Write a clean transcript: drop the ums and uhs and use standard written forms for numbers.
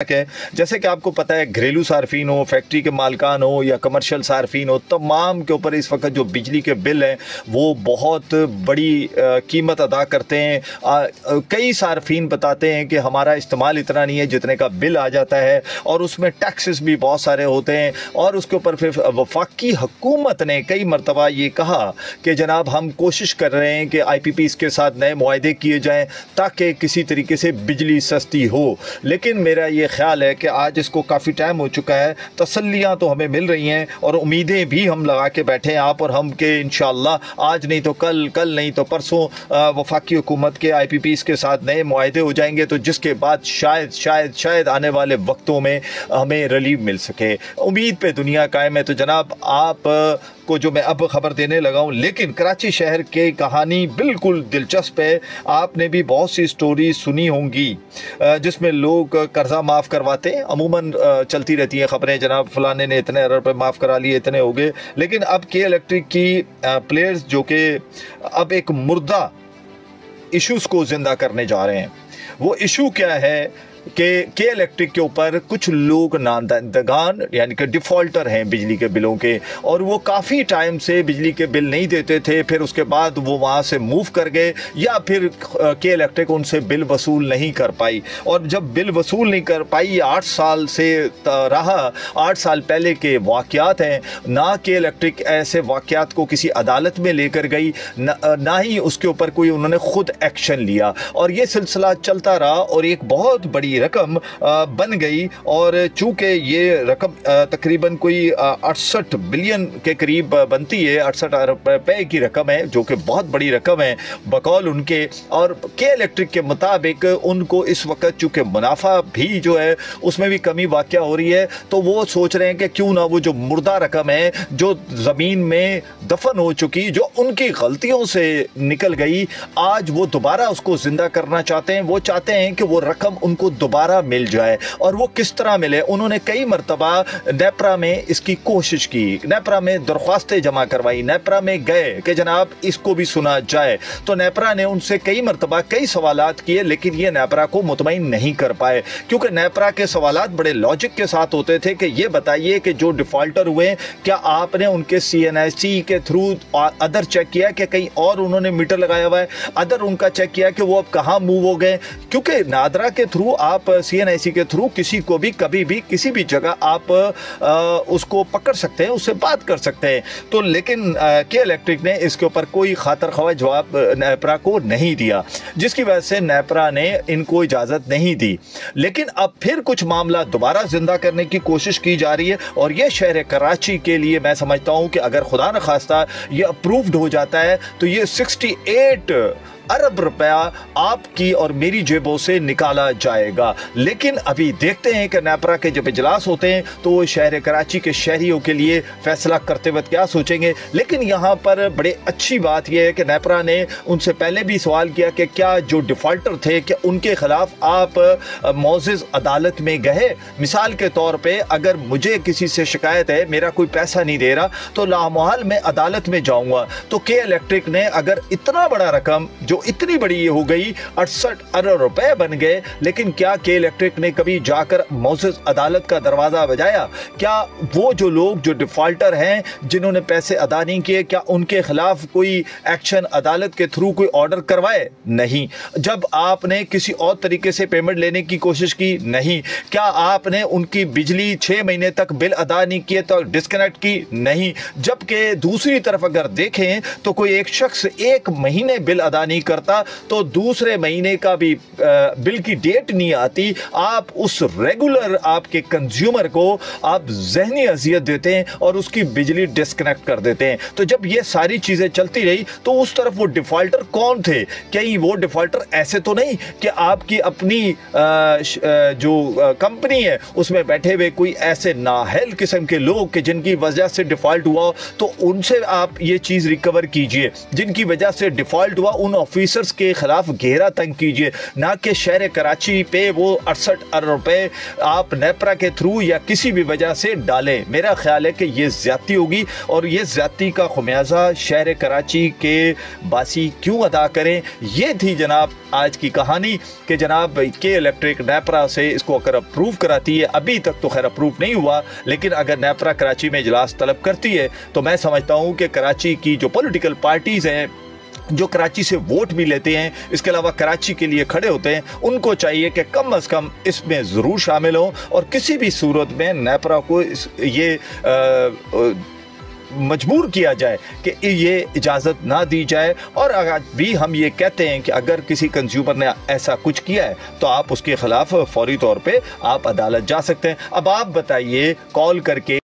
है। जैसे कि आपको पता है, घरेलू सार्फिन हो, फैक्ट्री के मालकान हो या कमर्शियल सार्फिन हो, तमाम के ऊपर इस वक्त जो बिजली के बिल हैं वो बहुत बड़ी कीमत अदा करते हैं। कई सार्फिन बताते हैं कि हमारा इस्तेमाल इतना नहीं है जितने का बिल आ जाता है, और उसमें टैक्सेस भी बहुत सारे होते हैं। और उसके ऊपर फिर वफाकी हुकूमत ने कई मरतबा ये कहा कि जनाब हम कोशिश कर रहे हैं कि IPPs के साथ नए मुआहदे किए जाएँ ताकि किसी तरीके से बिजली सस्ती हो। लेकिन मेरा ये ख्याल है कि आज इसको काफ़ी टाइम हो चुका है, तसल्लियाँ तो हमें मिल रही हैं और उम्मीदें भी हम लगा के बैठे हैं आप और हम के इंशाअल्लाह आज नहीं तो कल, कल नहीं तो परसों वफाकी हुकूमत के IPPs के साथ नए मुआहदे हो जाएंगे, तो जिसके बाद शायद आने वाले वक्तों में हमें रिलीफ मिल सके। उम्मीद पे दुनिया कायम है। तो जनाब आप को जो मैं अब खबर देने लगा हूँ, लेकिन कराची शहर की कहानी बिल्कुल दिलचस्प है। आपने भी बहुत सी स्टोरी सुनी होंगी जिसमें लोग कर्जा माफ़ करवाते हैं। अमूमन चलती रहती हैं खबरें, जनाब फलाने ने इतने अरब रुपये माफ़ करा लिए, इतने हो गए। लेकिन अब के इलेक्ट्रिक की प्लेयर्स जो कि अब एक मुर्दा इश्यूज़ को ज़िंदा करने जा रहे हैं। वो इशू क्या है के इलेक्ट्रिक के ऊपर कुछ लोग नादगान यानी कि डिफ़ॉल्टर हैं बिजली के बिलों के, और वो काफ़ी टाइम से बिजली के बिल नहीं देते थे। फिर उसके बाद वो वहाँ से मूव कर गए या फिर के इलेक्ट्रिक उनसे बिल वसूल नहीं कर पाई, और जब बिल वसूल नहीं कर पाई 8 साल से रहा। 8 साल पहले के वाक़यात हैं, ना के इलेक्ट्रिक ऐसे वाक़यात को किसी अदालत में लेकर गई, ना ही उसके ऊपर कोई उन्होंने ख़ुद एक्शन लिया, और ये सिलसिला चलता रहा और एक बहुत बड़ी रकम बन गई। और चूंकि ये रकम तकरीबन कोई 68 बिलियन के करीब बनती है, 68 अरब रुपए की रकम है, जो कि बहुत बड़ी रकम है बकौल उनके। और के इलेक्ट्रिक के मुताबिक उनको इस वक्त चूंकि मुनाफा भी जो है उसमें भी कमी वाक़या हो रही है, तो वो सोच रहे हैं कि क्यों ना वो जो मुर्दा रकम है जो ज़मीन में दफन हो चुकी, जो उनकी गलतियों से निकल गई, आज वो दोबारा उसको ज़िंदा करना चाहते हैं। वो चाहते हैं कि वो रकम उनको दोबारा मिल जाए, और वो किस तरह मिले। उन्होंने कई मरतबा नेपरा में इसकी कोशिश की, नेपरा में दरख्वास्तें जमा करवाई, नेपरा में गए कि जनाब इसको भी सुना जाए। तो नेपरा ने उनसे कई मरतबा कई सवालात किए, लेकिन ये नेपरा को मुतमईन नहीं कर पाए, क्योंकि नेपरा के सवालात बड़े लॉजिक के साथ होते थे कि ये बताइए कि जो डिफ़ॉल्टर हुए, क्या आपने उनके CNIC के थ्रू अदर चेक किया कि कहीं और उन्होंने मीटर लगाया हुआ है, अदर उनका चेक किया कि वो अब कहाँ मूव हो गए। क्योंकि नादरा के थ्रू आप CNIC के थ्रू किसी को भी कभी भी किसी भी जगह आप उसको पकड़ सकते हैं, उससे बात कर सकते हैं। तो लेकिन के इलेक्ट्रिक ने इसके ऊपर कोई खातर ख्वाह जवाब नेपरा को नहीं दिया, जिसकी वजह से नेपरा ने इनको इजाज़त नहीं दी। लेकिन अब फिर कुछ मामला दोबारा जिंदा करने की कोशिश की जा रही है, और यह शहर कराची के लिए मैं समझता हूँ कि अगर खुदा न खास्ता ये अप्रूव्ड हो जाता है तो ये 68 अरब रुपया आपकी और मेरी जेबों से निकाला जाएगा। लेकिन अभी देखते हैं कि नेपरा के जब इजलास होते हैं तो वो शहर कराची के शहरियों के लिए फैसला करते वक्त क्या सोचेंगे। लेकिन यहाँ पर बड़े अच्छी बात यह है कि नेपरा ने उनसे पहले भी सवाल किया कि क्या जो डिफ़ॉल्टर थे कि उनके खिलाफ आप मौज़िज़ अदालत में गए। मिसाल के तौर पर अगर मुझे किसी से शिकायत है, मेरा कोई पैसा नहीं दे रहा, तो लामोहाल मैं अदालत में जाऊँगा। तो के इलेक्ट्रिक ने अगर इतना बड़ा रकम जो इतनी बड़ी ये हो गई, 68 अरब रुपए बन गए, लेकिन क्या के इलेक्ट्रिक ने कभी जाकर मौज़िज़ अदालत का दरवाज़ा बजाया? क्या वो जो लोग जो डिफ़ॉल्टर हैं, जिन्होंने पैसे अदा नहीं किए, क्या उनके खिलाफ कोई एक्शन अदालत के थ्रू कोई ऑर्डर करवाए? नहीं। जब आपने किसी और तरीके से पेमेंट लेने की कोशिश की? नहीं। क्या आपने उनकी बिजली 6 महीने तक बिल अदा नहीं किए तो डिस्कनेक्ट की? नहीं। जबकि दूसरी तरफ अगर देखें तो कोई एक शख्स 1 महीने बिल अदा नहीं करता तो दूसरे महीने का भी बिल की डेट नहीं आती, आप उस रेगुलर आपके कंज्यूमर को आप ज़हनी अज़ियत देते हैं और उसकी बिजली डिस्कनेक्ट कर देते हैं। तो जब ये सारी चीज़ें चलती रही तो उस तरफ वो डिफ़ॉल्टर कौन थे? कहीं वो डिफ़ॉल्टर ऐसे तो नहीं कि आपकी अपनी जो कंपनी है उसमें बैठे हुए कोई ऐसे नाअहल किस्म के लोग कि जिनकी वजह से डिफ़ॉल्ट हुआ, तो उनसे आप ये चीज़ रिकवर कीजिए। जिनकी वजह से डिफ़ॉल्ट हुआ उन ऑफिसर्स के खिलाफ घेरा तंग कीजिए, ना कि शहर कराची पे वो 68 अरब रुपए आप नेपरा के थ्रू या किसी भी वजह से डालें। मेरा ख्याल है कि ये ज़्यादती होगी और ये ज़्यादती का खुमियाजा शहर कराची के बासी क्यों अदा करें। ये थी जनाब आज की कहानी कि जनाब के इलेक्ट्रिक नेपरा से इसको अगर अप्रूव कराती है, अभी तक तो खैर अप्रूव नहीं हुआ, लेकिन अगर नेपरा कराची में इजलास तलब करती है तो मैं समझता हूँ कि कराची की जो पॉलिटिकल पार्टीज़ हैं, जो कराची से वोट भी लेते हैं, इसके अलावा कराची के लिए खड़े होते हैं, उनको चाहिए कि कम से कम इसमें ज़रूर शामिल हों और किसी भी सूरत में नेपरा को मजबूर किया जाए कि ये इजाज़त ना दी जाए। और अगर भी हम ये कहते हैं कि अगर किसी कंज्यूमर ने ऐसा कुछ किया है तो आप उसके ख़िलाफ़ फौरी तौर पे आप अदालत जा सकते हैं। अब आप बताइए कॉल करके